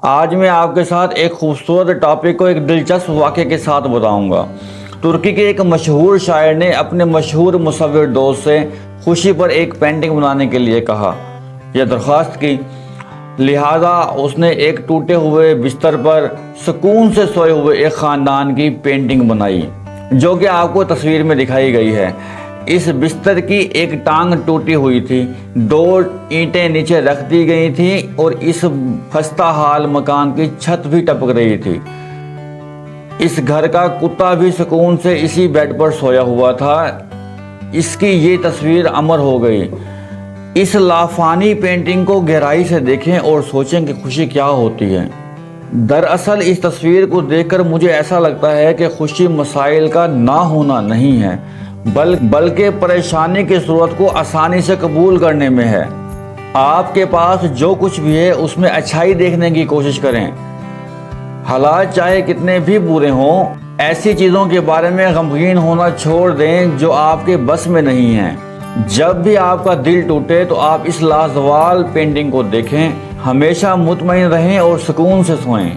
آج میں آپ کے ساتھ ایک خوبصورت ٹاپک کو ایک دلچسپ واقعے کے ساتھ بتاؤں گا۔ ترکی کے ایک مشہور شاعر نے اپنے مشہور مصور دوست سے خوشی پر ایک پینٹنگ بنانے کے لیے کہا یا درخواست کی۔ لہذا اس نے ایک ٹوٹے ہوئے بستر پر سکون سے سوئے ہوئے ایک خاندان کی پینٹنگ بنائی، جو کہ آپ کو تصویر میں دکھائی گئی ہے۔ اس بستر کی ایک ٹانگ ٹوٹی ہوئی تھی، 2 اینٹیں نیچے رکھ دی گئی تھیں اور اس خستہ حال مکان کی چھت بھی ٹپک رہی تھی۔ اس گھر کا کتا بھی سکون سے اسی بیڈ پر سویا ہوا تھا۔ اس کی یہ تصویر امر ہو گئی۔ اس لافانی پینٹنگ کو گہرائی سے دیکھیں اور سوچیں کہ خوشی کیا ہوتی ہے۔ دراصل اس تصویر کو دیکھ کر مجھے ایسا لگتا ہے کہ خوشی مسائل کا نہ ہونا نہیں ہے، بلکہ پریشانی کی صورت کو آسانی سے قبول کرنے میں ہے۔ آپ کے پاس جو کچھ بھی ہے اس میں اچھائی دیکھنے کی کوشش کریں۔ حالات چاہے کتنے بھی برے ہوں، ایسی چیزوں کے بارے میں غمگین ہونا چھوڑ دیں جو آپ کے بس میں نہیں ہیں۔ جب بھی آپ کا دل ٹوٹے تو آپ اس لازوال پینٹنگ کو دیکھیں۔ ہمیشہ مطمئن رہیں اور سکون سے سوئیں۔